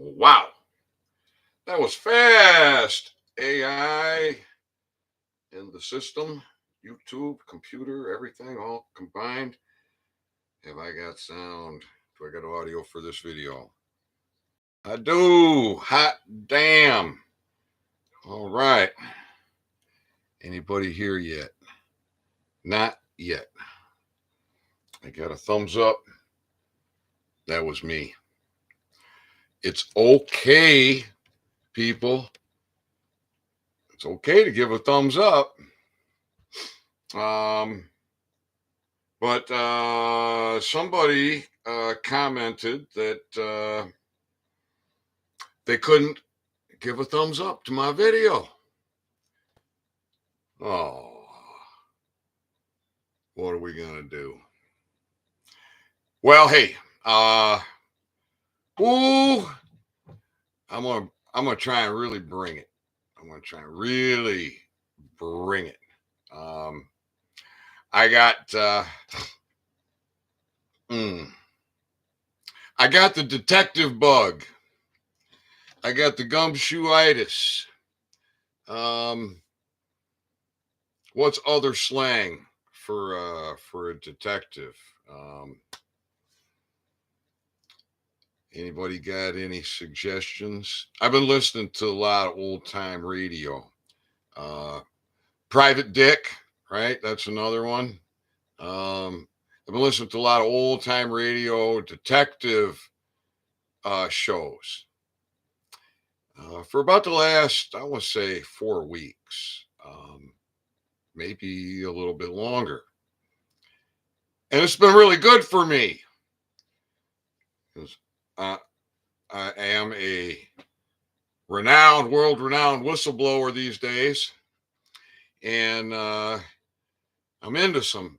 Wow, that was fast. AI in the system, YouTube, computer, everything all combined. Have I got sound? Do I got audio for this video? I do. Hot damn. All right. Anybody here yet? Not yet. I got a thumbs up. That was me. It's okay, people. It's okay to give a thumbs up. But somebody commented that they couldn't give a thumbs up to my video. Oh, what are we gonna do? Well, hey, ooh, I'm gonna try and really bring it. I'm gonna try and really bring it. I got I got the detective bug. I got the gumshoeitis. What's other slang for a detective? Anybody got any suggestions? I've been listening to a lot of old time radio. Private Dick, right? That's another one. I've been listening to a lot of old time radio detective shows for about the last, I want to say, 4 weeks, maybe a little bit longer. And it's been really good for me because I am a world renowned whistleblower these days. And I'm into some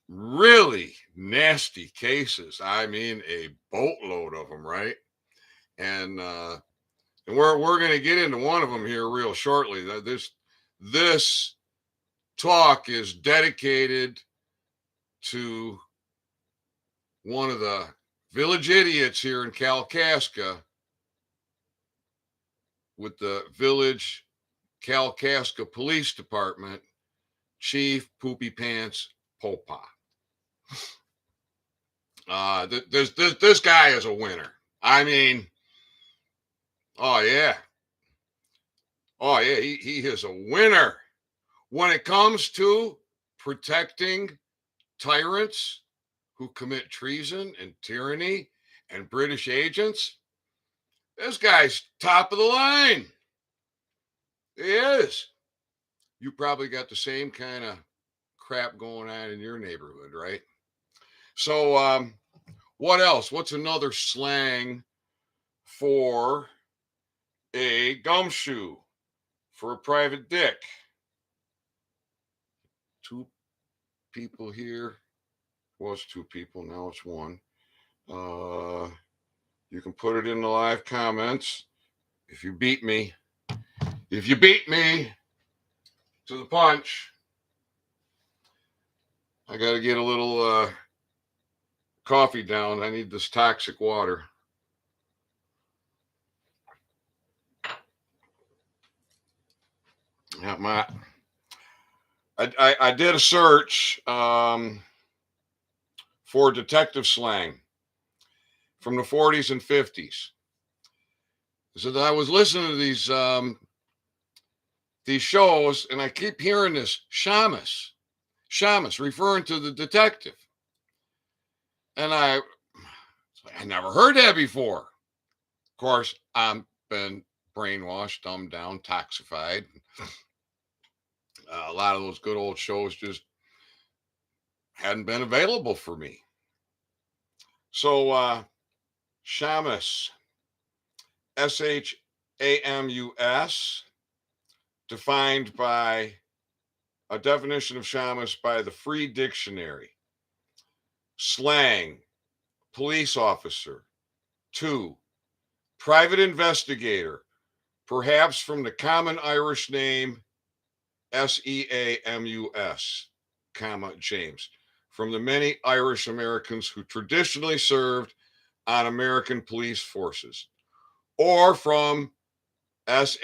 really nasty cases. I mean, a boatload of them, right? And we're going to get into one of them here real shortly. This talk is dedicated to one of the village idiots here in Kalkaska with the village Kalkaska Police Department, Chief Poopy Pants Popa. This guy is a winner. I mean, oh yeah, he is a winner when it comes to protecting tyrants who commit treason and tyranny and British agents. This guy's top of the line. He is. You probably got the same kind of crap going on in your neighborhood, right? So, what else? What's another slang for a gumshoe, for a private dick? Two people here. Was two people, now it's one. You can put it in the live comments if you beat me. If you beat me to the punch, I got to get a little coffee down. I need this toxic water. Yeah, I did a search for detective slang from the 40s and 50s. So I was listening to these shows, and I keep hearing this shamus, referring to the detective. And I never heard that before. Of course, I've been brainwashed, dumbed down, toxified. A lot of those good old shows just hadn't been available for me. So, shamus, SHAMUS, defined by a definition of shamus by the Free Dictionary. Slang, police officer. 2, private investigator, perhaps from the common Irish name SEAMUS, comma, James, from the many Irish Americans who traditionally served on American police forces. or from SHAMMES,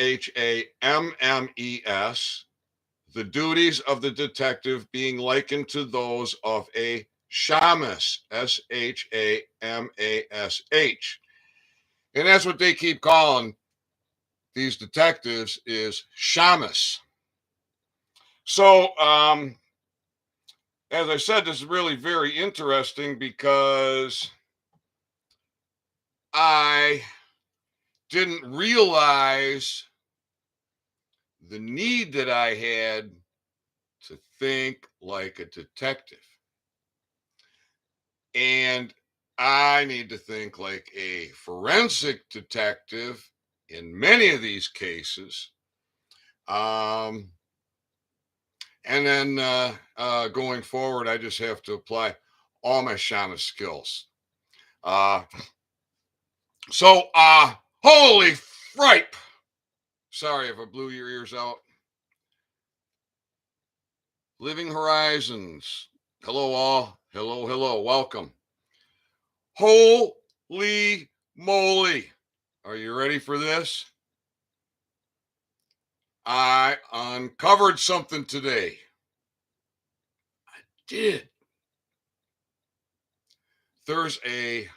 the duties of the detective being likened to those of a shamus, SHAMASH. And that's what they keep calling these detectives, is shamus. So, as I said, this is really very interesting because I didn't realize the need that I had to think like a detective. And I need to think like a forensic detective in many of these cases. Um, and then going forward, I just have to apply all my shaman skills. Uh, holy fripe. Sorry if I blew your ears out. Living Horizons. Hello, all. Hello, hello. Welcome. Holy moly. Are you ready for this? I uncovered something today. I did. There's a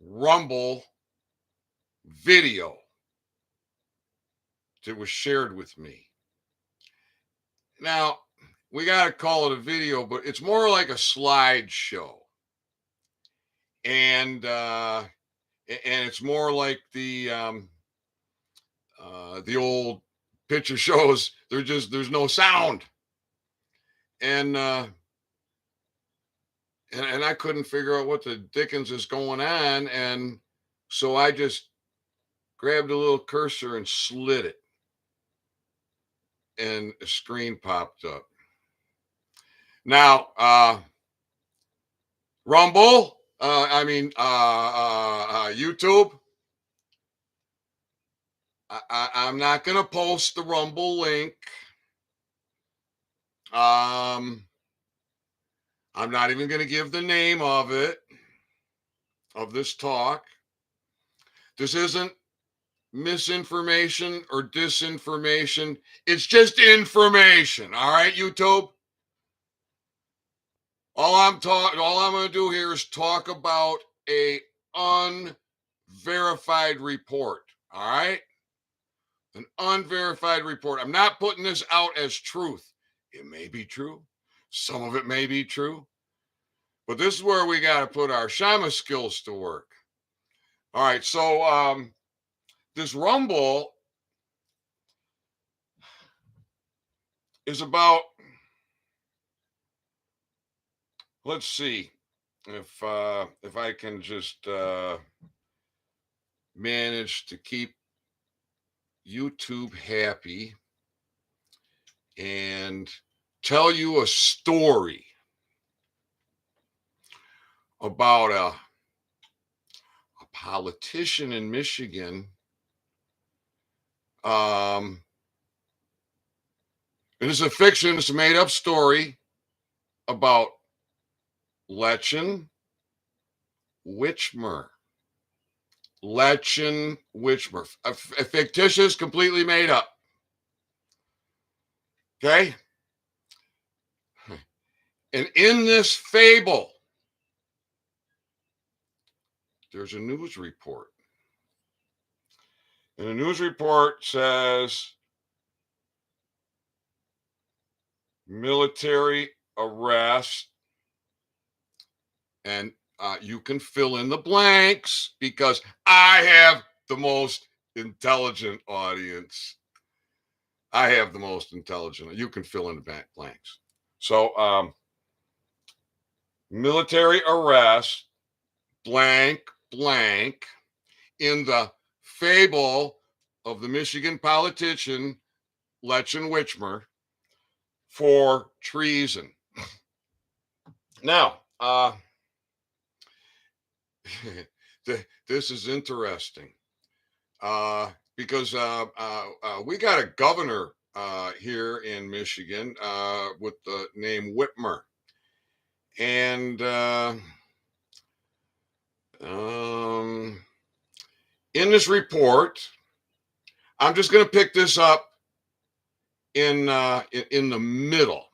Rumble video that was shared with me. Now, we got to call it a video, but it's more like a slideshow. And it's more like the old picture shows. There's no sound. And and I couldn't figure out what the dickens is going on. And so I just grabbed a little cursor and slid it, and a screen popped up. Now, Rumble, YouTube. I'm not going to post the Rumble link. I'm not even going to give the name of it, of this talk. This isn't misinformation or disinformation. It's just information. All right, YouTube. All I'm going to do here is talk about a unverified report. All right, an unverified report. I'm not putting this out as truth. It may be true. Some of it may be true. But this is where we got to put our shaman skills to work. All right, so this Rumble is about, let's see if I can just manage to keep YouTube happy and tell you a story about a politician in Michigan. It is a fiction, it's a made up story about Lechen Witchmer. Lechen Witchmer. A fictitious, completely made up. Okay? And in this fable, there's a news report. And the news report says military arrest. And you can fill in the blanks because I have the most intelligent audience. I have the most intelligent. You can fill in the blanks. So, military arrest, blank, blank, in the fable of the Michigan politician Lechen Witchmer for treason. Now, this is interesting because we got a governor here in Michigan with the name Whitmer. And in in this report, I'm just going to pick this up in the middle.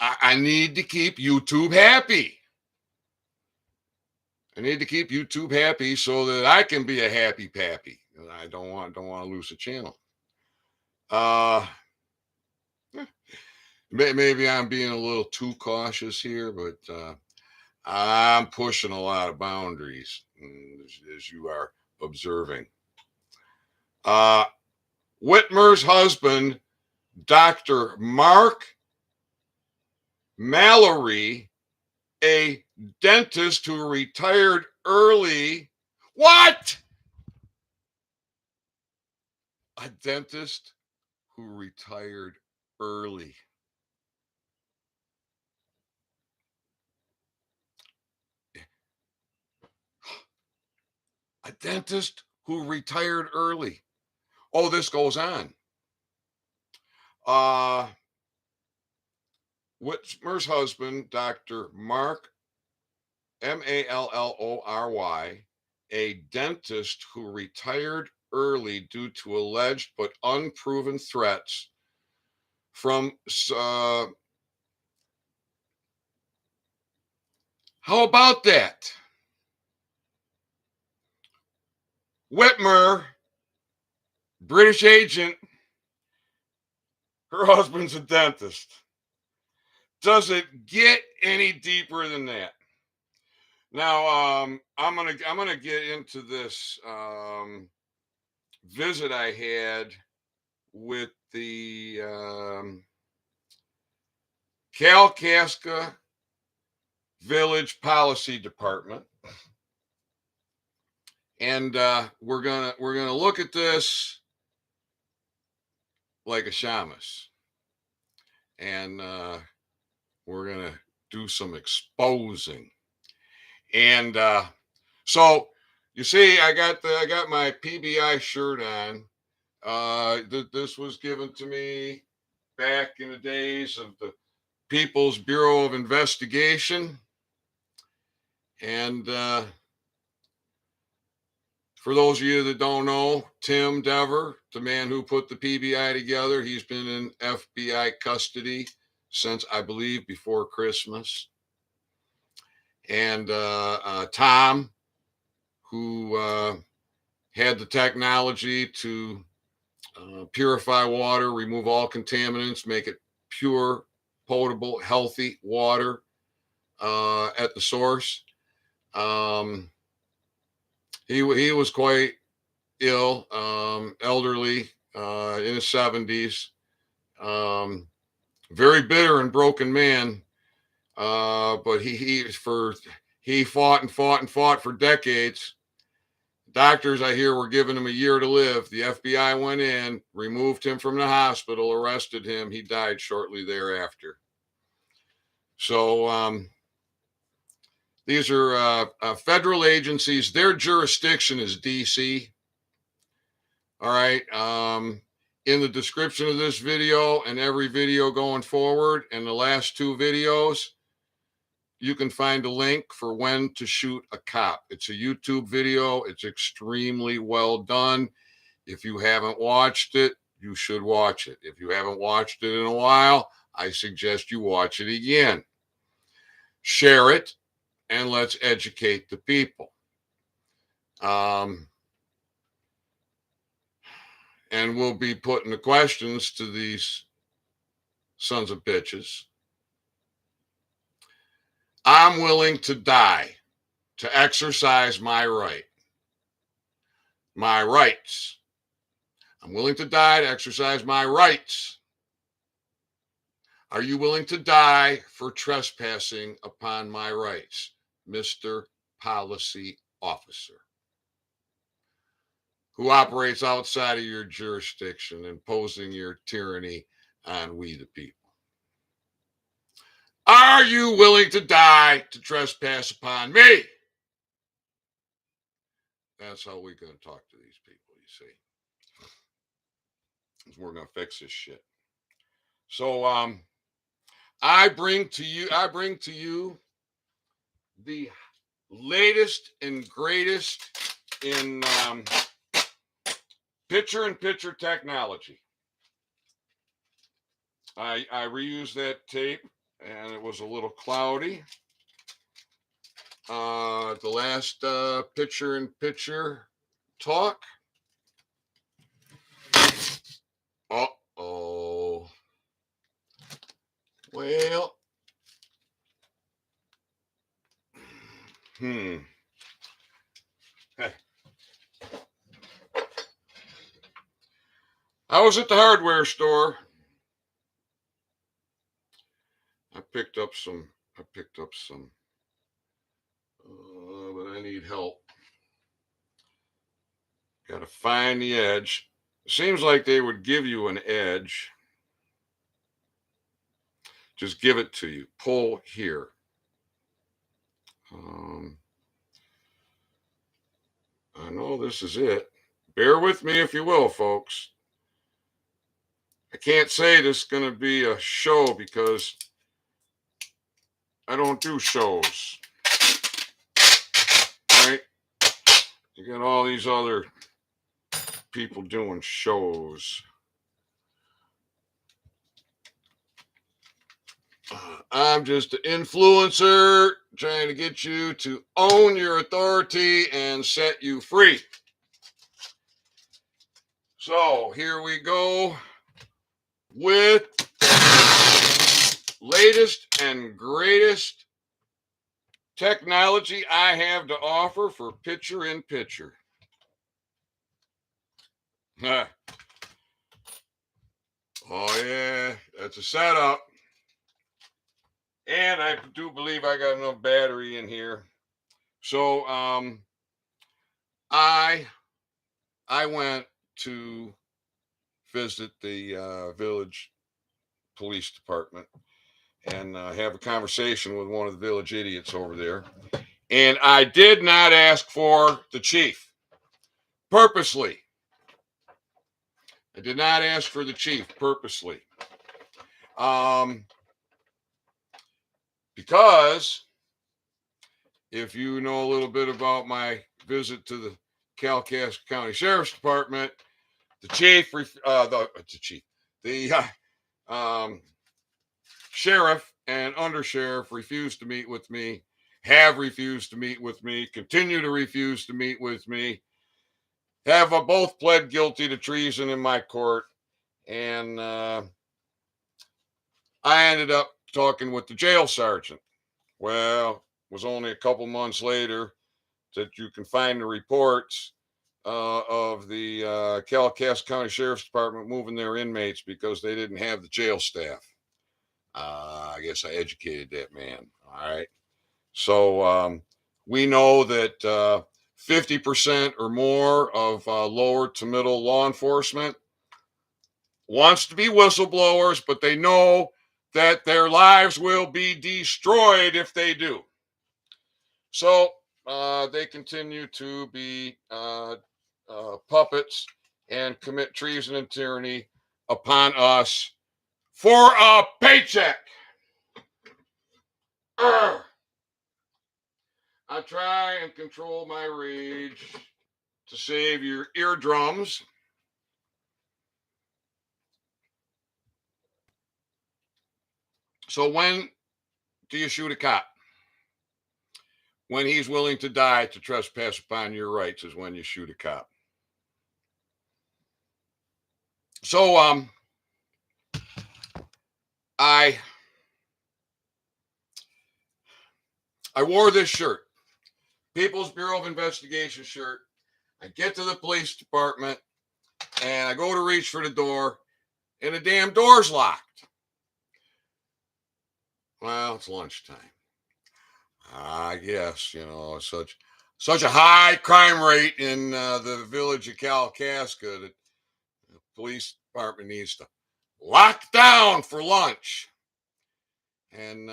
I need to keep YouTube happy. I need to keep YouTube happy so that I can be a happy pappy. I don't want to lose a channel. Maybe I'm being a little too cautious here, but I'm pushing a lot of boundaries, as you are observing. Whitmer's husband, Dr. Mark Mallory, a dentist who retired early. What? A dentist who retired early. A dentist who retired early. Oh, this goes on. Whitmer's husband, Dr. Mark Mallory, a dentist who retired early due to alleged but unproven threats from how about that? Whitmer, British agent, her husband's a dentist. Does it get any deeper than that? Now, I'm gonna get into this visit I had with the Kalkaska Village Policy Department, and we're gonna look at this like a shamus, and we're gonna do some exposing. And so you see, I got my PBI shirt on. This was given to me back in the days of the People's Bureau of Investigation. And for those of you that don't know, Tim Dever, the man who put the PBI together, he's been in FBI custody since, I believe, before Christmas. And Tom, who had the technology to purify water, remove all contaminants, make it pure, potable, healthy water at the source. He was quite ill, elderly, in his 70s, very bitter and broken man. But he fought and fought and fought for decades. Doctors, I hear, were giving him a year to live. The FBI went in, removed him from the hospital, arrested him. He died shortly thereafter. So these are federal agencies. Their jurisdiction is D.C. All right. In the description of this video and every video going forward, and the last two videos, you can find a link for when to shoot a cop. It's a YouTube video. It's extremely well done. If you haven't watched it, you should watch it. If you haven't watched it in a while, I suggest you watch it again. Share it, and let's educate the people. And we'll be putting the questions to these sons of bitches. I'm willing to die to exercise my right. My rights. I'm willing to die to exercise my rights. Are you willing to die for trespassing upon my rights, Mr. Policy Officer, who operates outside of your jurisdiction, imposing your tyranny on we the people? Are you willing to die to trespass upon me? That's how we're going to talk to these people, you see. We're going to fix this shit. So I bring to you the latest and greatest in picture-in-picture technology. I reused that tape, and it was a little cloudy. The last picture-in-picture talk. Uh-oh. Well, Hey. I was at the hardware store. I picked up some, but I need help. Got to find the edge. Seems like they would give you an edge. Just give it to you. Pull here. I know this is it. Bear with me if you will, folks. I can't say this is going to be a show because I don't do shows. Right? You got all these other people doing shows. I'm just an influencer trying to get you to own your authority and set you free. So here we go with latest and greatest technology I have to offer for picture-in-picture. Oh yeah, that's a setup. And I do believe I got enough battery in here. So I went to visit the village police department and have a conversation with one of the village idiots over there. And I did not ask for the chief purposely. I did not ask for the chief purposely. Because if you know a little bit about my visit to the Kalkaska County Sheriff's Department, the sheriff and undersheriff refused to meet with me, have refused to meet with me, continue to refuse to meet with me, have both pled guilty to treason in my court, and I ended up talking with the jail sergeant. Well, it was only a couple months later that you can find the reports of the Kalkaska County Sheriff's Department moving their inmates because they didn't have the jail staff. I guess I educated that man. All right. So we know that 50% or more of lower to middle law enforcement wants to be whistleblowers, but they know that their lives will be destroyed if they do. So they continue to be puppets and commit treason and tyranny upon us for a paycheck. I try and control my rage to save your eardrums. So when do you shoot a cop? When he's willing to die to trespass upon your rights is when you shoot a cop. So I wore this shirt, People's Bureau of Investigation shirt. I get to the police department and I go to reach for the door and the damn door's locked. Well, it's lunchtime. I guess, such a high crime rate in the village of Kalkaska that the police department needs to lock down for lunch. And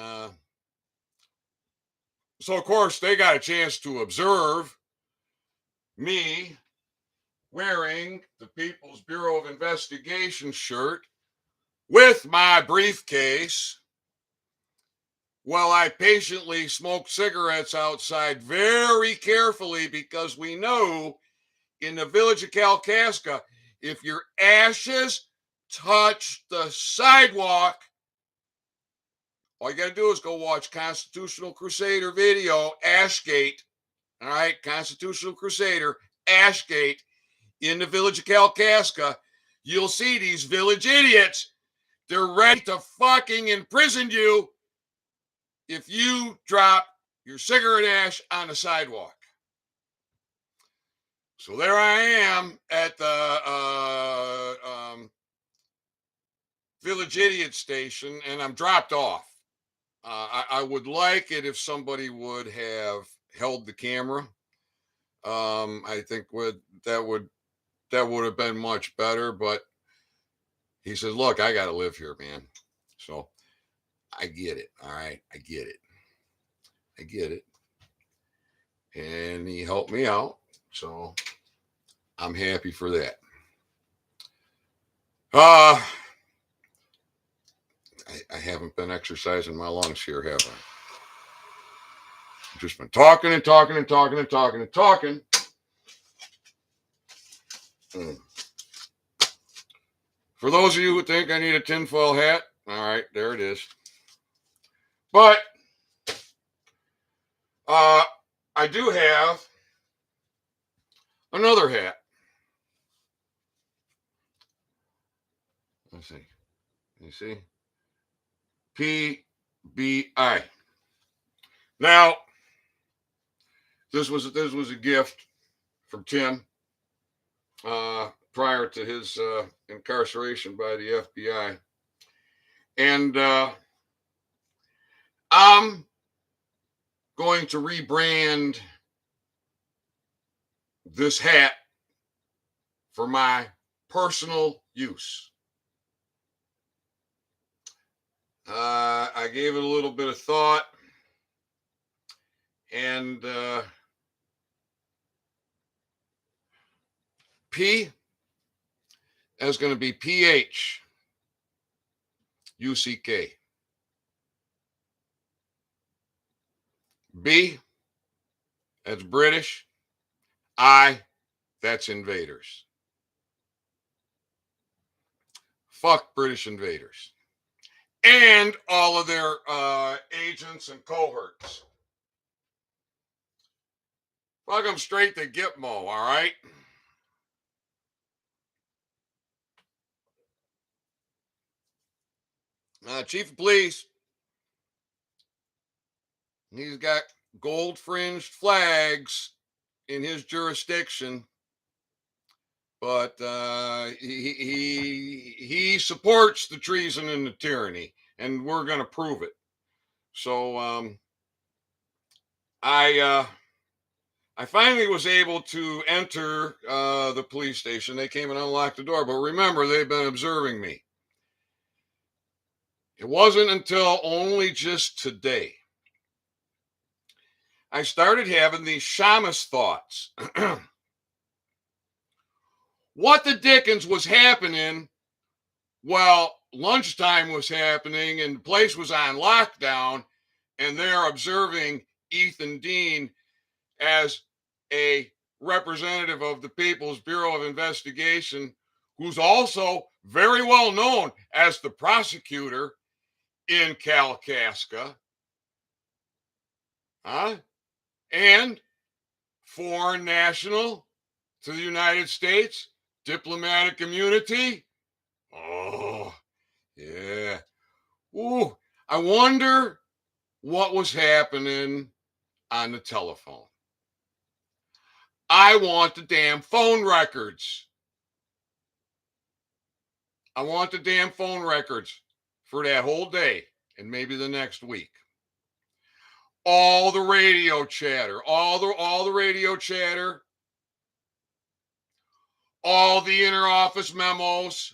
so, of course, they got a chance to observe me wearing the People's Bureau of Investigation shirt with my briefcase while I patiently smoked cigarettes outside very carefully, because we know in the village of Kalkaska, if your ashes touch the sidewalk, all you got to do is go watch Constitutional Crusader video, Ashgate. All right, Constitutional Crusader, Ashgate, in the village of Kalkaska. You'll see these village idiots. They're ready to fucking imprison you if you drop your cigarette ash on the sidewalk. So there I am at the village idiot station, and I'm dropped off. I would like it if somebody would have held the camera. I think that would have been much better. But he says, "Look, I got to live here, man." So I get it. All right, I get it. I get it. And he helped me out, so I'm happy for that. I haven't been exercising my lungs here, have I? I've just been talking and talking and talking and talking and talking. For those of you who think I need a tinfoil hat, all right, there it is. But I do have another hat. Let's see. You see? PBI. Now, this was a gift from Tim prior to his incarceration by the FBI. And I'm going to rebrand this hat for my personal use. I gave it a little bit of thought, and P is going to be PHUCK. B, that's British. I, that's invaders. Fuck British invaders and all of their agents and cohorts. Fuck them straight to Gitmo, all right? Chief of police, he's got gold fringed flags in his jurisdiction, but he supports the treason and the tyranny, and we're going to prove it. So I finally was able to enter the police station. They came and unlocked the door, but remember, they've been observing me. It wasn't until only just today I started having these shamus thoughts. What the dickens was happening while lunchtime was happening and the place was on lockdown, and they're observing Ethan Dean as a representative of the People's Bureau of Investigation, who's also very well known as the prosecutor in Kalkaska, and foreign national to the United States, diplomatic immunity. Oh, yeah. Ooh, I wonder what was happening on the telephone. I want the damn phone records. I want the damn phone records for that whole day and maybe the next week. All the radio chatter, all the radio chatter, all the interoffice memos,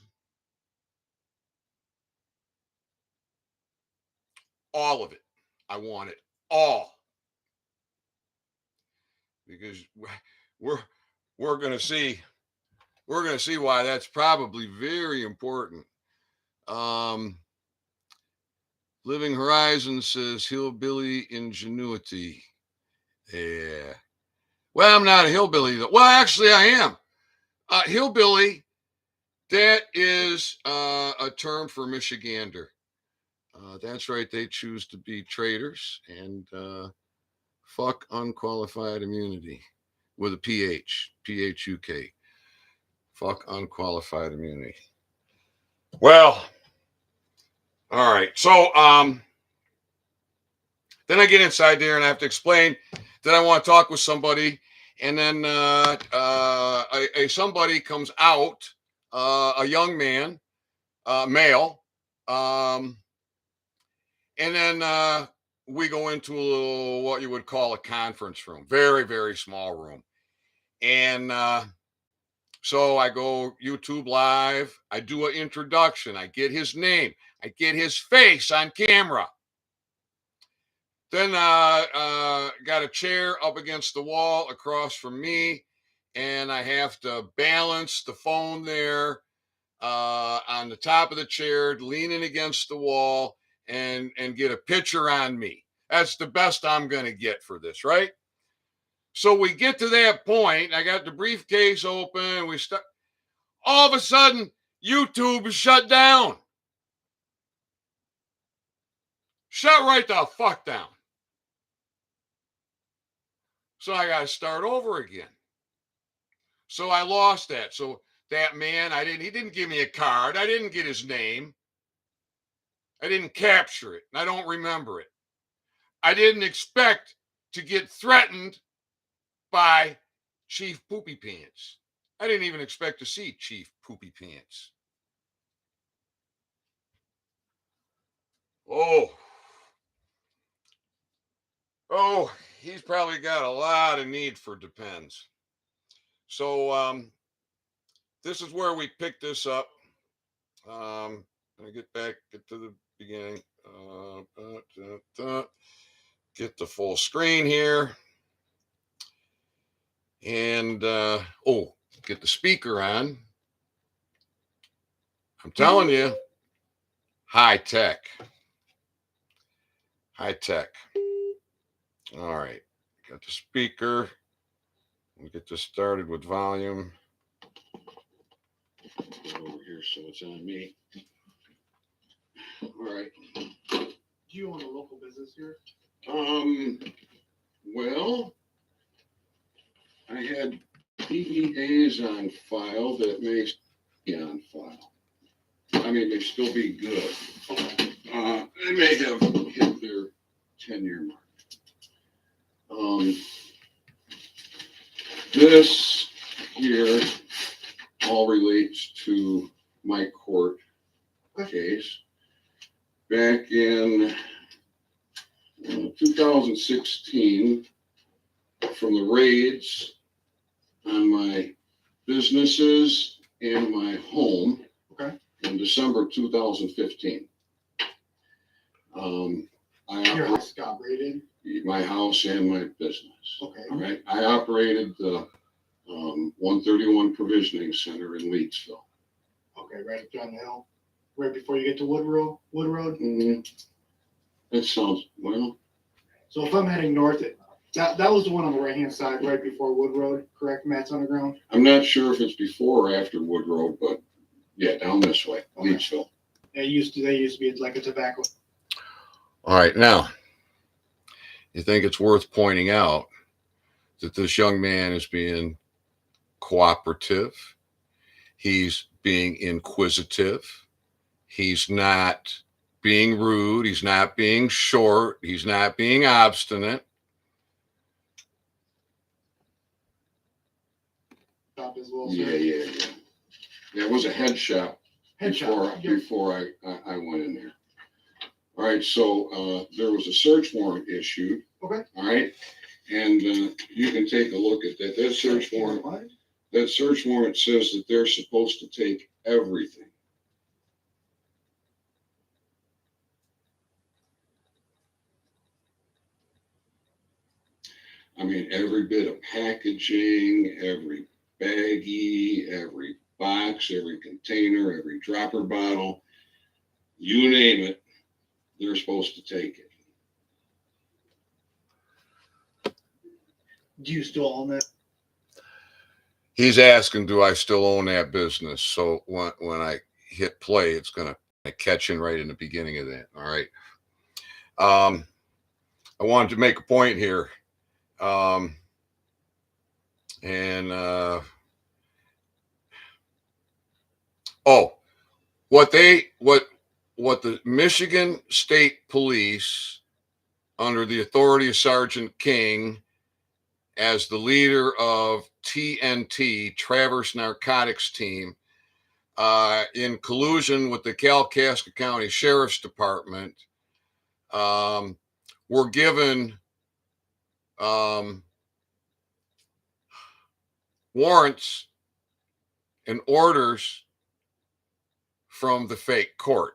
all of it. I want it all, because we're going to see why that's probably very important. Living Horizon says hillbilly ingenuity. Yeah. Well, I'm not a hillbilly though. Well, actually, I am. Hillbilly, that is a term for Michigander. That's right. They choose to be traitors and fuck unqualified immunity with a PH, PHUK. Fuck unqualified immunity. Well, all right. So, then I get inside there and I have to explain that I want to talk with somebody, and then somebody comes out, a young man, male, um, and then we go into a little, what you would call a conference room, very very small room, and so I go YouTube live. I do an introduction. I get his name. I get his face on camera. Then got a chair up against the wall across from me, and I have to balance the phone there on the top of the chair, leaning against the wall, and get a picture on me. That's the best I'm going to get for this, right? So we get to that point. I got the briefcase open. We start. All of a sudden, YouTube is shut down. Shut right the fuck down. So I got to start over again. So I lost that. So that man, he didn't give me a card. I didn't get his name. I didn't capture it. And I don't remember it. I didn't expect to get threatened by Chief Poopy Pants. I didn't even expect to see Chief Poopy Pants. Oh, he's probably got a lot of need for depends. So this is where we pick this up. I get to the beginning. Get the full screen here. And get the speaker on. I'm telling you, high tech. High tech. All right. Got the speaker. We'll get this started with volume. Over here, so it's on me. All right. Do you own a local business here? Well, I had PEAs on file that may be on file. I mean, they still be good. They may have hit their 10-year mark. This here all relates to my court case. Back in 2016, from the raids on my businesses and my home, in December 2015. Your house got raided? My house and my business. Okay. All right. I operated the 131 Provisioning Center in Leedsville. Okay, right up down the hill, right before you get to Wood Road. That sounds well. So if I'm heading north, that was the one on the right hand side, right before Wood Road, correct? Matt's Underground. I'm not sure if it's before or after Wood Road, but yeah, down this way, okay. Leedsville. They used to be like a tobacco. All right, now you think it's worth pointing out that this young man is being cooperative. He's being inquisitive. He's not being rude. He's not being short. He's not being obstinate. Shop as well, yeah. It was a head shop before I went in there. All right, so there was a search warrant issued. Okay. All right, and you can take a look at that. That search warrant says that they're supposed to take everything. I mean, every bit of packaging, every baggie, every box, every container, every dropper bottle, you name it, they're supposed to take it. Do you still own that? He's asking, do I still own that business? So when I hit play, it's going to catch in right in the beginning of that. All right. I wanted to make a point here. What the Michigan State Police, under the authority of Sergeant King, as the leader of TNT, Traverse Narcotics Team, in collusion with the Kalkaska County Sheriff's Department, were given warrants and orders from the fake court.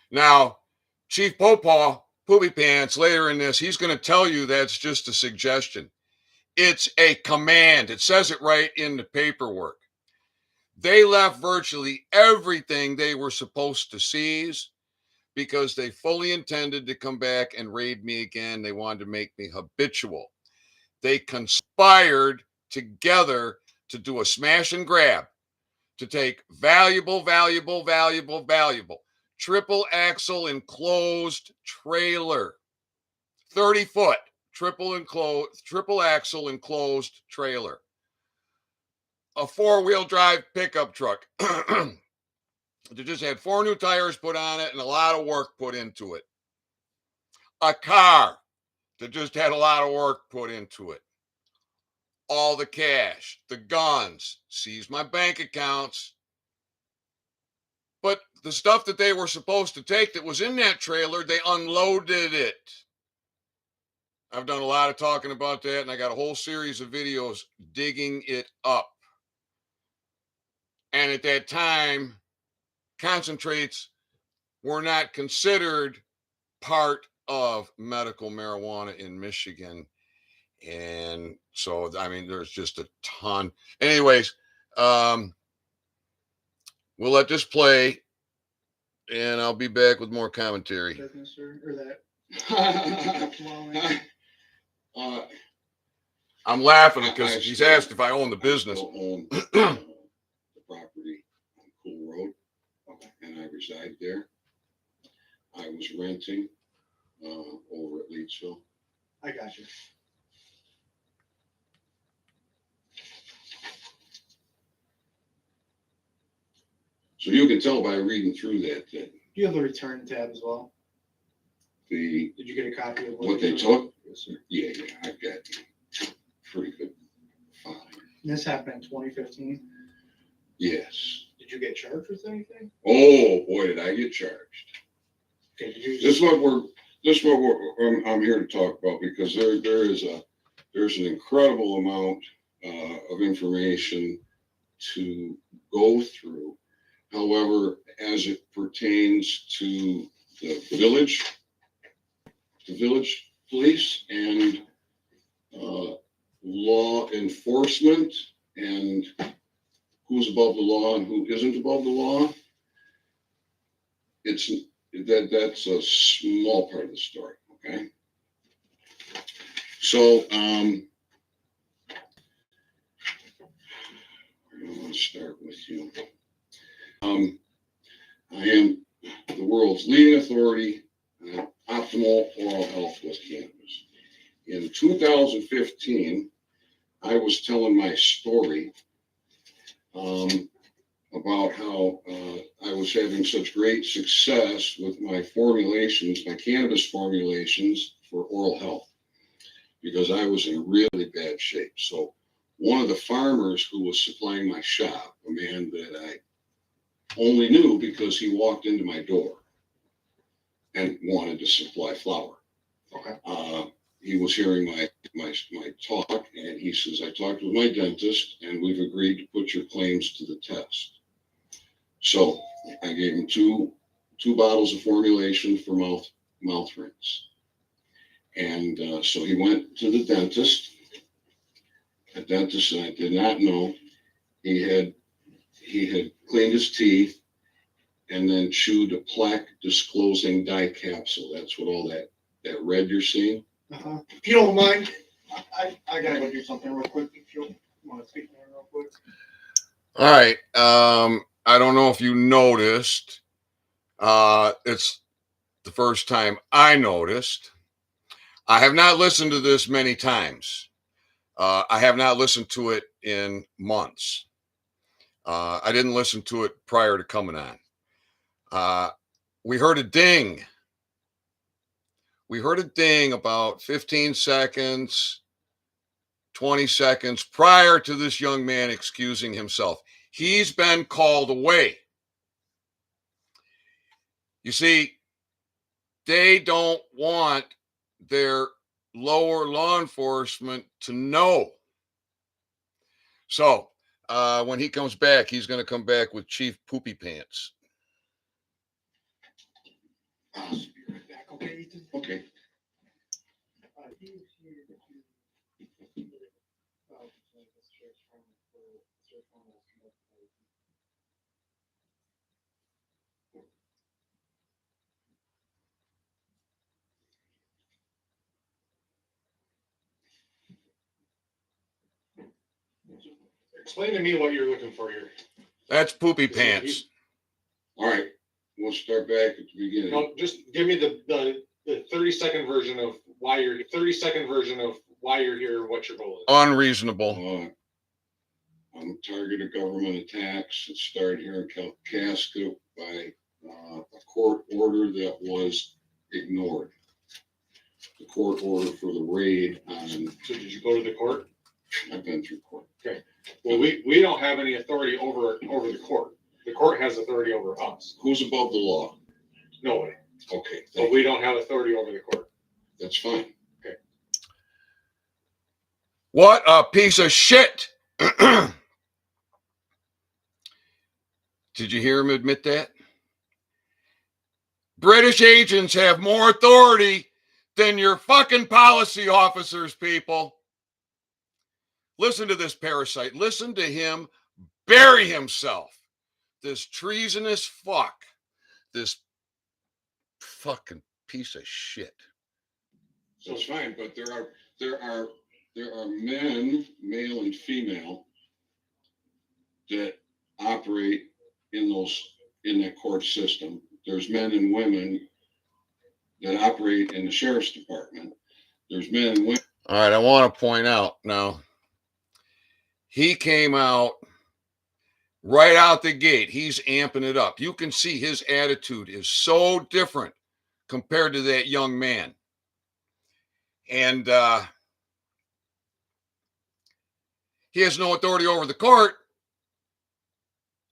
Now, Chief Popaw, Poopy Pants, later in this, he's going to tell you that's just a suggestion. It's a command. It says it right in the paperwork. They left virtually everything they were supposed to seize because they fully intended to come back and raid me again. They wanted to make me habitual. They conspired together to do a smash and grab, to take valuable triple axle enclosed trailer, 30-foot triple axle enclosed trailer, a 4-wheel drive pickup truck that just had 4 new tires put on it and a lot of work put into it, a car that just had a lot of work put into it, all the cash, the guns, seized my bank accounts. But the stuff that they were supposed to take that was in that trailer, they unloaded it. I've done a lot of talking about that, and I got a whole series of videos digging it up. And at that time, concentrates were not considered part of medical marijuana in Michigan. And so, I mean, there's just a ton. Anyways, we'll let this play, and I'll be back with more commentary. Business or that. I'm laughing because he's asked if I own the business. I own the property on Cool Road, and I reside there. I was renting over at Leedsville. I got you. So you can tell by reading through that Do you have the return tab as well? Did you get a copy of what they took? Yes, sir. Yeah, I've got pretty good file. This happened in 2015. Yes. Did you get charged with anything? Oh boy, did I get charged! Okay, did you This is what I'm here to talk about, because there's an incredible amount of information to go through. However, as it pertains to the village police and law enforcement and who's above the law and who isn't above the law, that's a small part of the story. Okay. So I want to start with you. I am the world's leading authority on optimal oral health with cannabis. In 2015, I was telling my story about how I was having such great success with my cannabis formulations for oral health, because I was in really bad shape. So one of the farmers who was supplying my shop, a man that I only knew because he walked into my door and wanted to supply flour. Okay. He was hearing my talk, and he says, I talked with my dentist and we've agreed to put your claims to the test. So I gave him two bottles of formulation for mouth rinse. And so he went to the dentist. A dentist that I did not know. He had cleaned his teeth. and then chewed a plaque disclosing dye capsule. That's what all that red you're seeing. If you don't mind, I gotta go do something real quick. If you want to speak to me real quick. All right. I don't know if you noticed. It's the first time I noticed. I have not listened to this many times. I have not listened to it in months. I didn't listen to it prior to coming on. We heard a ding. We heard a ding about 15 seconds, 20 seconds prior to this young man excusing himself. He's been called away. You see, they don't want their lower law enforcement to know. So when he comes back, he's going to come back with Chief Poopy Pants. I'll be right back. Okay. Okay. Explain to me what you're looking for here. That's Poopy Pants. All right. We'll start back at the beginning. No, just give me the 30-second version of why you're here and what your goal is. Unreasonable. I'm a target of government attacks. It started here in Kalkaska by a court order that was ignored. The court order for the raid on. So did you go to the court? I've been through court. Okay. Well, we don't have any authority over the court. The court has authority over us. Who's above the law? Nobody. Okay. But we don't have authority over the court. That's fine. Okay. What a piece of shit. Did you hear him admit that? British agents have more authority than your fucking policy officers, people. Listen to this parasite. Listen to him bury himself. This treasonous fuck. This fucking piece of shit. So it's fine, but there are men, male and female, that operate in that court system. There's men and women that operate in the sheriff's department. There's men and women. All right, I want to point out now, he came out right out the gate. He's amping it up. You can see his attitude is so different compared to that young man. And he has no authority over the court.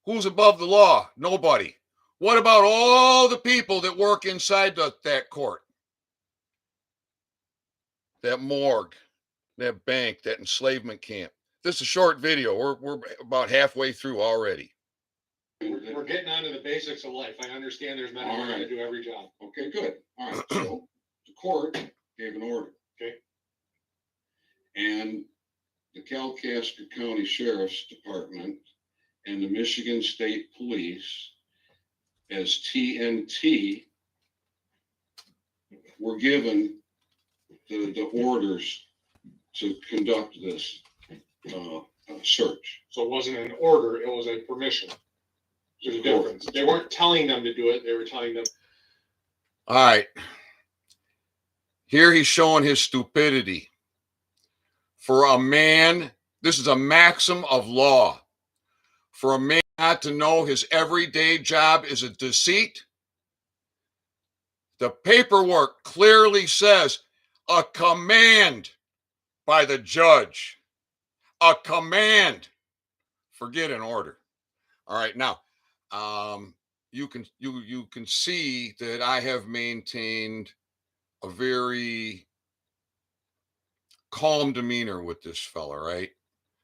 Who's above the law? Nobody. What about all the people that work inside that court? That morgue, that bank, that enslavement camp. This is a short video. We're about halfway through already. We're getting on to the basics of life. I understand there's men who to do every job. Okay, good. All right. So the court gave an order. Okay. And the Kalkaska County Sheriff's Department and the Michigan State Police, as TNT, were given the orders to conduct this search. So it wasn't an order, it was a permission. There's a difference. They weren't telling them to do it, they were telling them. All right. Here he's showing his stupidity. For a man, this is a maxim of law. For a man not to know his everyday job is a deceit, the paperwork clearly says a command by the judge. A command. Forget an order. All right, now you can see that I have maintained a very calm demeanor with this fella, right?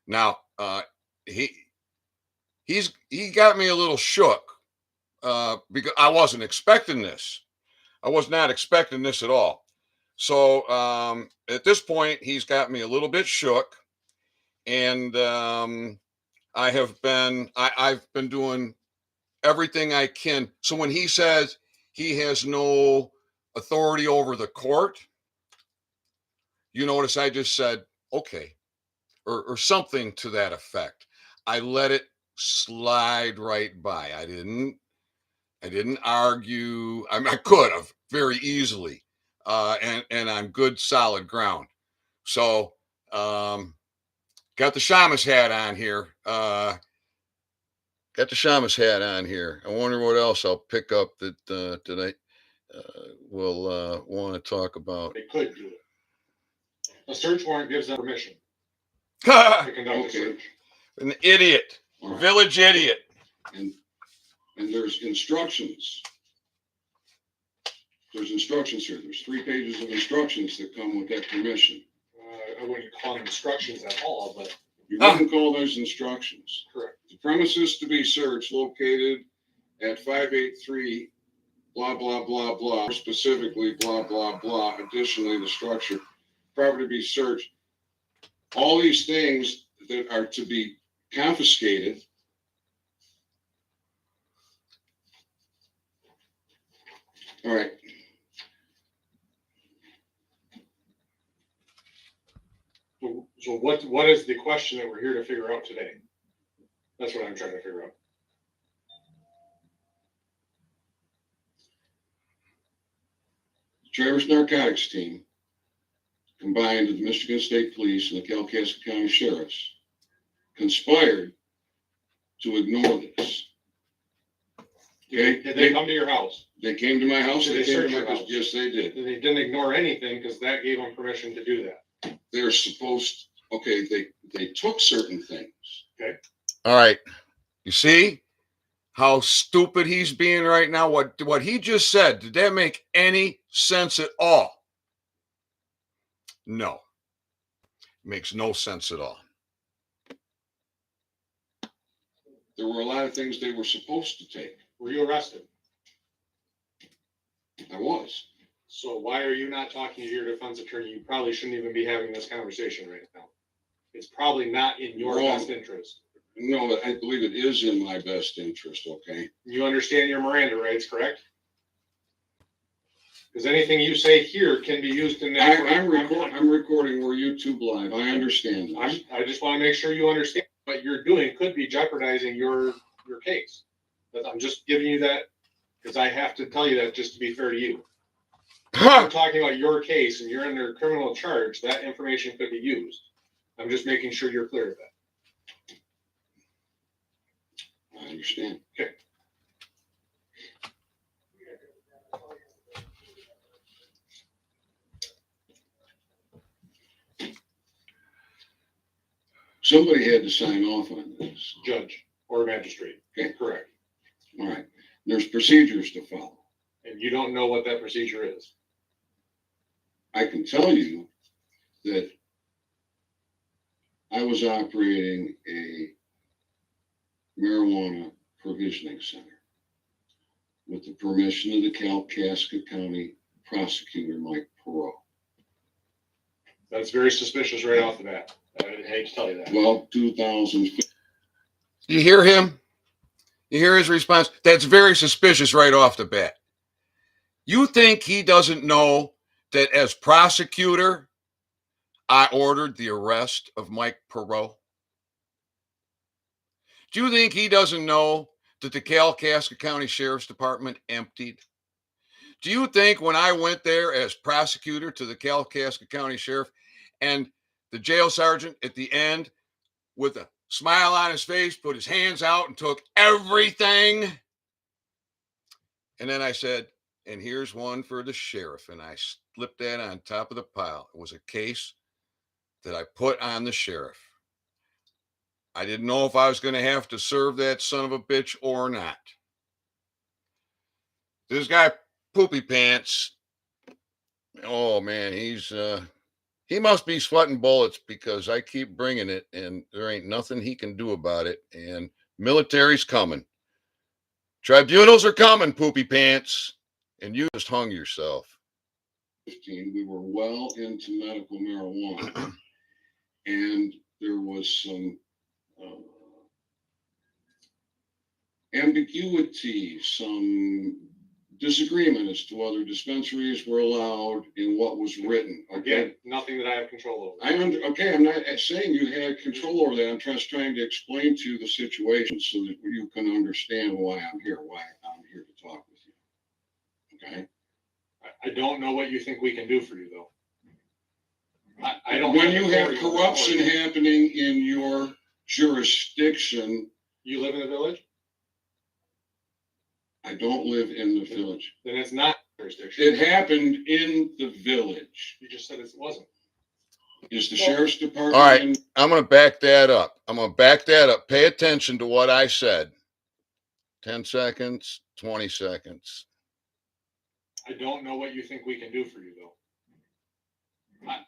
Now he got me a little shook because I wasn't expecting this. I was not expecting this at all. So at this point, he's got me a little bit shook, and I've been doing everything I can. So when he says he has no authority over the court, you notice I just said, okay, or something to that effect. I let it slide right by. I didn't argue. I mean, I could have very easily, and on good solid ground. So, got the shamus hat on here. Got the shamus hat on here. I wonder what else I'll pick up that today we'll want to talk about. They could do it. A search warrant gives them permission to conduct a Okay. search. An idiot, All right. village idiot. And there's instructions. There's instructions here. There's 3 pages of instructions that come with that permission. I wouldn't call them instructions at all, but You wouldn't call those instructions. correct. The premises to be searched located at 583 blah, blah, blah, blah, specifically blah, blah, blah. Additionally, the structure, property to be searched. All these things that are to be confiscated. All right. So what is the question that we're here to figure out today? That's what I'm trying to figure out. Traverse Narcotics Team, combined with the Michigan State Police and the Kalkaska County Sheriffs, conspired to ignore this. Okay? Did they come to your house? They came to my house. Did They they came to search my your house. house? Yes, they did. They didn't ignore anything because that gave them permission to do that. They're supposed, okay, they took certain things. All right. You see how stupid he's being right now? What he just said, did that make any sense at all? No. Makes no sense at all. There were a lot of things they were supposed to take. Were you arrested? I was. So why are you not talking to your defense attorney? You probably shouldn't even be having this conversation right now. It's probably not in your Wrong. best interest. No, I believe it is in my best interest, okay? You understand your Miranda rights, correct? Because anything you say here can be used in that. I'm recording. We're YouTube Live. I understand this. I just want to make sure you understand what you're doing could be jeopardizing your case. But I'm just giving you that because I have to tell you that just to be fair to you. If I'm talking about your case and you're under a criminal charge, that information could be used. I'm just making sure you're clear of that. I understand. Okay. Somebody had to sign off on this. Judge or magistrate. Okay. Correct. All right. There's procedures to follow. And you don't know what that procedure is. I can tell you that I was operating a marijuana provisioning center with the permission of the Kalkaska County prosecutor, Mike Perot. That's very suspicious right off the bat. I hate to tell you that. Well, 2015. You hear him? You hear his response? That's very suspicious right off the bat. You think he doesn't know that as prosecutor, I ordered the arrest of Mike Perot? Do you think he doesn't know that the Kalkaska County Sheriff's Department emptied? Do you think when I went there as prosecutor to the Kalkaska County Sheriff and the jail sergeant at the end with a smile on his face put his hands out and took everything? And then I said, and here's one for the sheriff. And I slipped that on top of the pile. It was a case that I put on the sheriff. I didn't know if I was going to have to serve that son of a bitch or not. This guy, Poopy Pants, oh man, he must be sweating bullets because I keep bringing it and there ain't nothing he can do about it. And military's coming. Tribunals are coming, Poopy Pants. And you just hung yourself. We were well into medical marijuana, and there was some ambiguity, some disagreement as to whether dispensaries were allowed in what was written. Again, Okay, nothing that I have control over. okay, I'm not saying you had control over that. I'm just trying to explain to you the situation so that you can understand why I'm here to talk with you. Okay. I don't know what you think we can do for you, though. I don't. When you have authority over corruption you. happening in your jurisdiction, You live in the village? I don't live in the village. Then it's not jurisdiction. It happened in the village. You just said it wasn't. Is the sheriff's department? All right. in- I'm going to back that up. Pay attention to what I said. 10 seconds, 20 seconds. I don't know what you think we can do for you, though.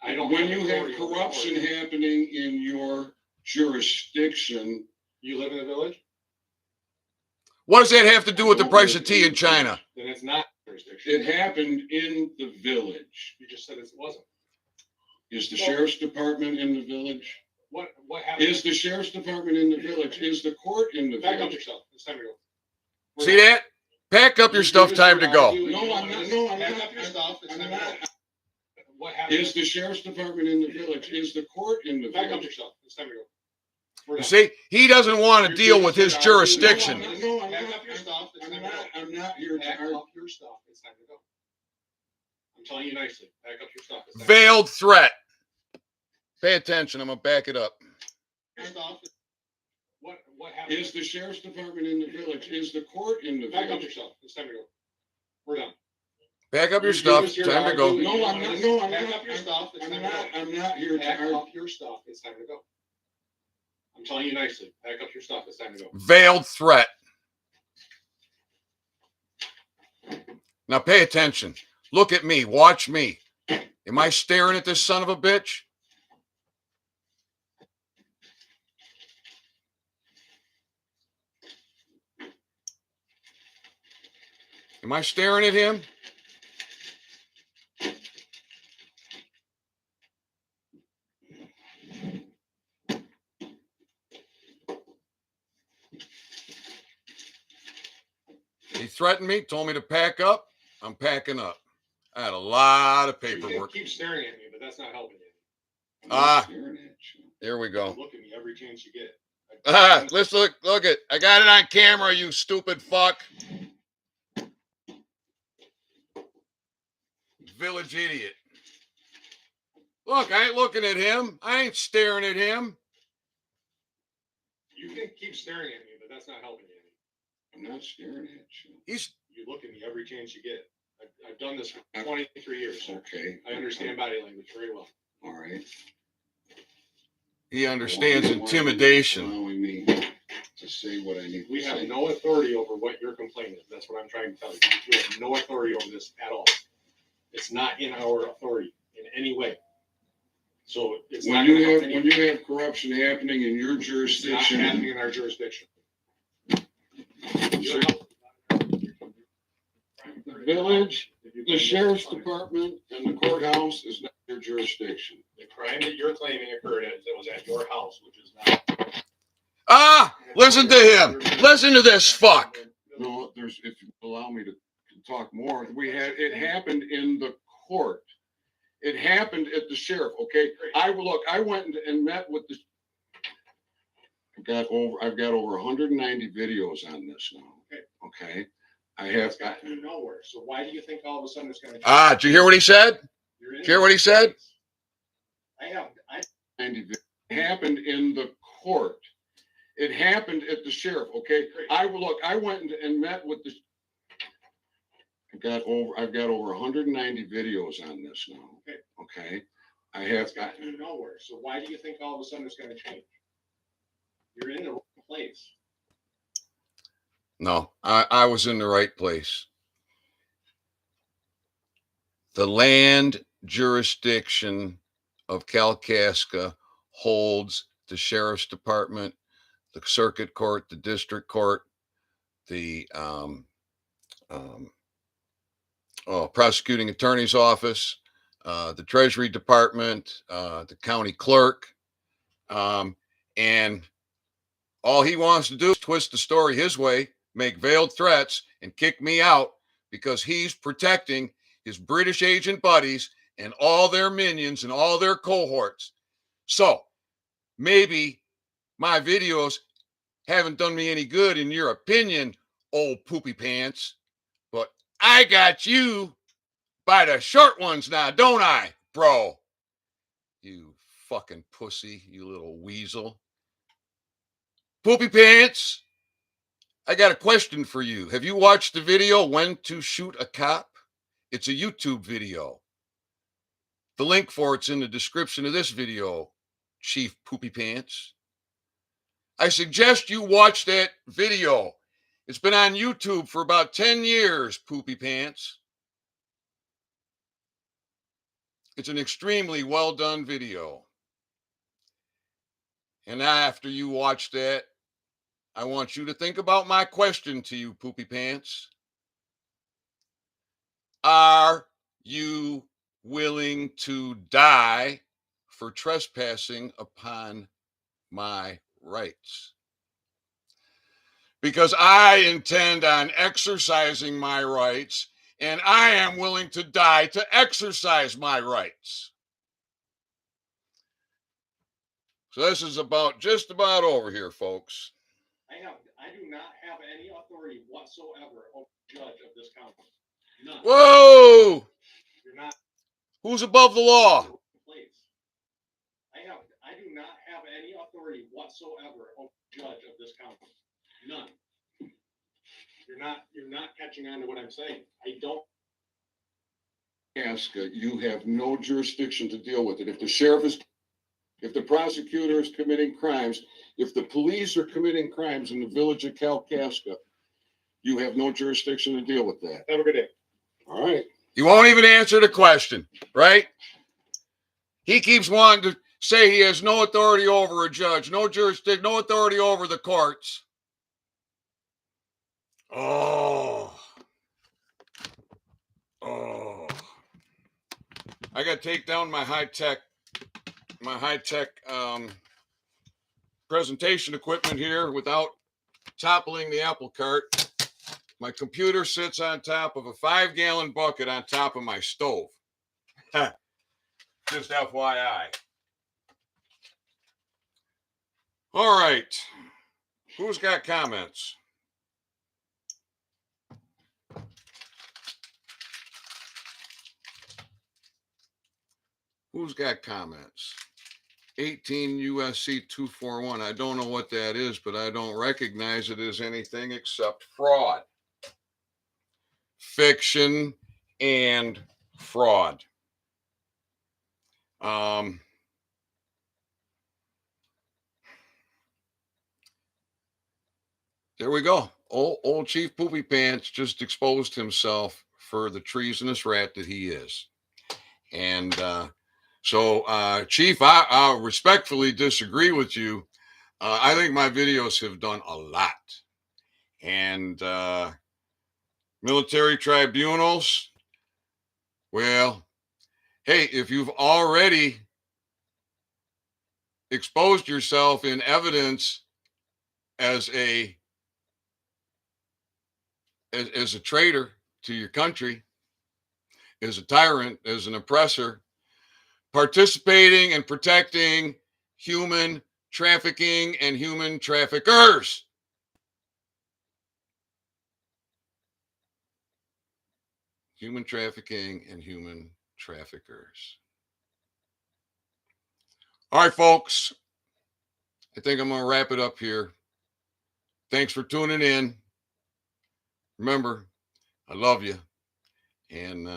I don't. When you have authority over corruption you. happening in your jurisdiction, You live in the village? What does that have to do with the price of tea in China? Then it's not jurisdiction. it happened in the village. You just said it wasn't. Is the sheriff's department in the village? What happened? Is the sheriff's department in the village? Is the court in the Back up village? yourself. It's time to go. See that? Pack up your stuff. Time to go. No, I'm not. No, I'm Pack not. up your stuff. It's I'm time to not. go. What happened? Is the sheriff's department in the village? Is the court in the Back up village? yourself. It's time to go. We're You done. see, he doesn't want to deal with his jurisdiction. No, I'm Pack not. up your stuff. It's time to go. I'm not here to Pack argue. up your stuff. It's time to go. I'm telling you nicely. Pack up your stuff. It's time Veiled threat. Pay attention. I'm going to back it up. to go. Your stuff. What happened? Is the sheriff's department in the village? Is the court in the Back up village? yourself. It's time to go. We're done. Pack up your You're stuff. just here Time to go. argue. No, I'm not. No, I'm Pack not. up your stuff. It's time to go. I'm not here to Pack argue. up your stuff. It's time to go. I'm telling you nicely. Pack up your stuff. It's time to go. Veiled threat. Now pay attention. Look at me. Watch me. Am I staring at this son of a bitch? Am I staring at him? He threatened me, told me to pack up. I'm packing up. I had a lot of You can paperwork. keep staring at me, but that's not helping you. I'm not Ah. staring at you. There we go. Look at me every chance you get. Let's look it. I got it on camera, you stupid fuck. Village idiot. Look, I ain't looking at him. I ain't staring at him. You can keep staring at me, but that's not helping you. I'm not staring at you. You look at me every chance you get. I've done this for 23 years. Okay. I understand body language very well. All right. He understands Why are you intimidation. allowing me to say what I need to We say. have no authority over what your complaint is. That's what I'm trying to tell you. We have no authority over this at all. It's not in our authority in any way. So it's When not going to you help have anyone. corruption happening in your It's not jurisdiction, happening in our jurisdiction. Sir. the village, the sheriff's department, and the courthouse is not your jurisdiction. The crime that you're claiming occurred at, that was at your house, which is not. Listen to him. Listen to this fuck. No, if you allow me to talk more, it happened in the court. It happened at the sheriff. Okay, I went and met with the. I've got over 190 videos on this now. Okay, I have It's got. gotten nowhere. So why do you think all of a sudden it's going to? Did you hear what he said? You're in Did you hear what he said? I 90 videos. It happened in the court. It happened at the sheriff. Okay, I went and met with the. I've got over 190 videos on this now. Okay, I have it's gotten nowhere. So why do you think all of a sudden it's going to change? You're in the wrong place. No, I was in the right place. The land jurisdiction of Kalkaska holds the sheriff's department, the circuit court, the district court, the prosecuting attorney's office, the treasury department, the county clerk, and all he wants to do is twist the story his way make veiled threats and kick me out because he's protecting his British agent buddies and all their minions and all their cohorts. So maybe my videos haven't done me any good in your opinion, old poopy pants, but I got you by the short ones now, don't I, bro? You fucking pussy, you little weasel. Poopy pants, I got a question for you. Have you watched the video, When to Shoot a Cop? It's a YouTube video. The link for it's in the description of this video, Chief Poopy Pants. I suggest you watch that video. It's been on YouTube for about 10 years, Poopy Pants. It's an extremely well done video. And after you watch that, I want you to think about my question to you, Poopy Pants. Are you willing to die for trespassing upon my rights? Because I intend on exercising my rights, and I am willing to die to exercise my rights. So this is just about over here, folks. I do not have any authority whatsoever over the judge of this county. None. Whoa! You're not. Who's above the law? Please. I do not have any authority whatsoever over the judge of this county. None. You're not catching on to what I'm saying. I don't. Kalkaska, you have no jurisdiction to deal with it. If the prosecutor is committing crimes, if the police are committing crimes in the village of Kalkaska, you have no jurisdiction to deal with that. Have a good day. All right. You won't even answer the question, right? He keeps wanting to say he has no authority over a judge, no jurisdiction, no authority over the courts. Oh. I got to take down my high-tech presentation equipment here without toppling the apple cart. My computer sits on top of a 5-gallon bucket on top of my stove. Just FYI. All right. Who's got comments? Who's got comments? 18 USC 241. I don't know what that is, but I don't recognize it as anything except fraud. Fiction and fraud. There we go. Old Chief Poopy Pants just exposed himself for the treasonous rat that he is. And so, Chief, I respectfully disagree with you. I think my videos have done a lot. And military tribunals, well, hey, if you've already exposed yourself in evidence as a traitor to your country, as a tyrant, as an oppressor, participating and protecting human trafficking and human traffickers. Human trafficking and human traffickers. All right, folks. I think I'm going to wrap it up here. Thanks for tuning in. Remember, I love you. And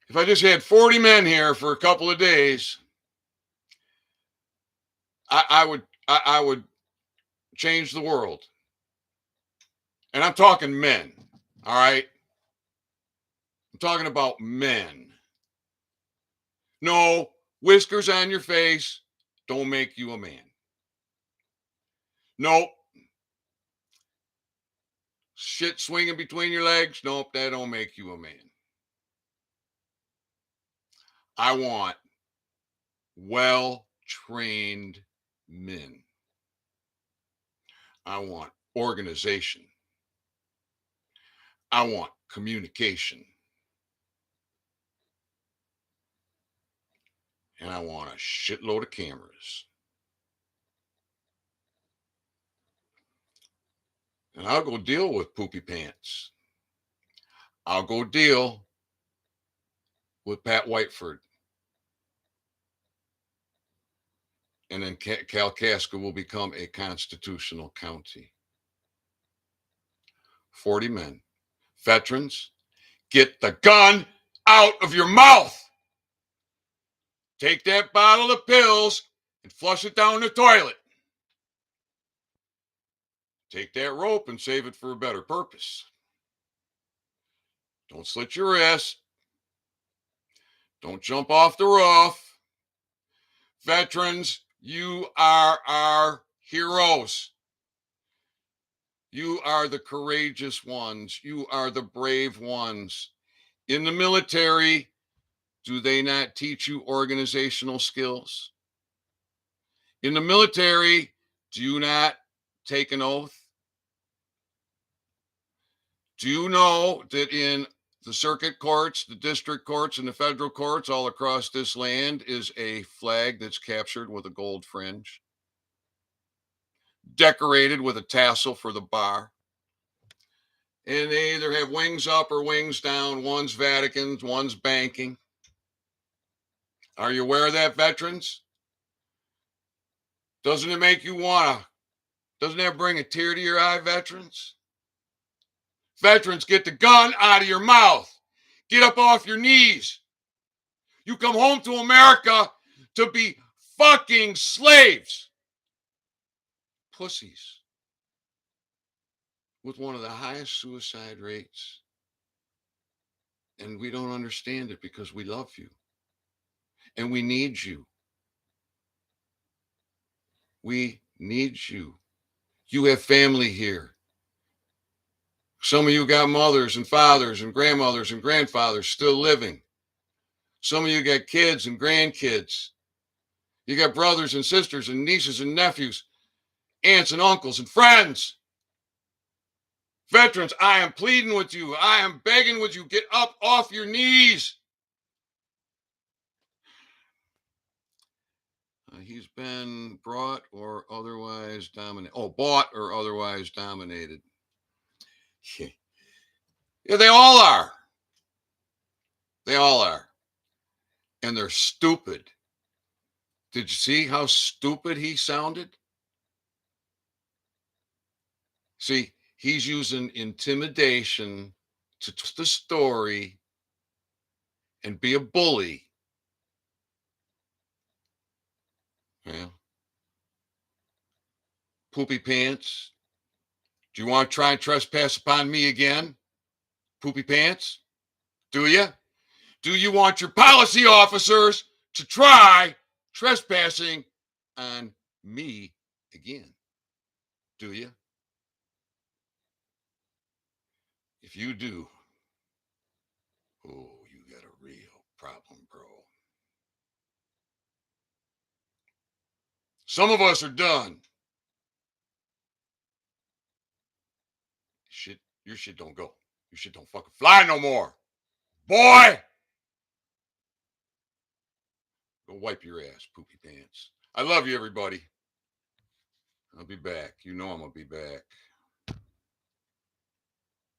if I just had 40 men here for a couple of days, I would change the world. And I'm talking men. All right. I'm talking about men. No, whiskers on your face don't make you a man. Nope. Shit swinging between your legs, nope, that don't make you a man. I want well-trained men. I want organization. I want communication. And I want a shitload of cameras. And I'll go deal with Poopy Pants. I'll go deal with Pat Whiteford. And then Kalkaska will become a constitutional county. 40 men. Veterans, get the gun out of your mouth. Take that bottle of pills and flush it down the toilet. Take that rope and save it for a better purpose. Don't slit your wrist. Don't jump off the roof. Veterans, you are our heroes. You are the courageous ones. You are the brave ones. In the military, do they not teach you organizational skills? In the military, do you not take an oath? Do you know that in the circuit courts, the district courts, and the federal courts all across this land is a flag that's captured with a gold fringe, decorated with a tassel for the bar? And they either have wings up or wings down. One's Vatican, one's banking. Are you aware of that, veterans? Doesn't it make you doesn't that bring a tear to your eye, veterans? Veterans, get the gun out of your mouth. Get up off your knees. You come home to America to be fucking slaves. Pussies. With one of the highest suicide rates. And we don't understand it because we love you. And we need you. We need you. You have family here. Some of you got mothers and fathers and grandmothers and grandfathers still living. Some of you got kids and grandkids. You got brothers and sisters and nieces and nephews, aunts and uncles and friends. Veterans, I am pleading with you. I am begging with you. Get up off your knees. He's been brought or otherwise dominated. Oh, bought or otherwise dominated. Yeah, they all are. They all are. And they're stupid. Did you see how stupid he sounded? See, he's using intimidation to twist the story and be a bully. Yeah. Poopy Pants. Do you want to try and trespass upon me again? Poopy Pants? Do you? Do you want your policy officers to try trespassing on me again? Do you? If you do, oh, you got a real problem, bro. Some of us are done. Your shit don't go. Your shit don't fucking fly no more. Boy! Go wipe your ass, Poopy Pants. I love you, everybody. I'll be back. You know I'm going to be back.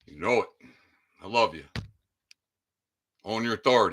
You know it. I love you. Own your authority.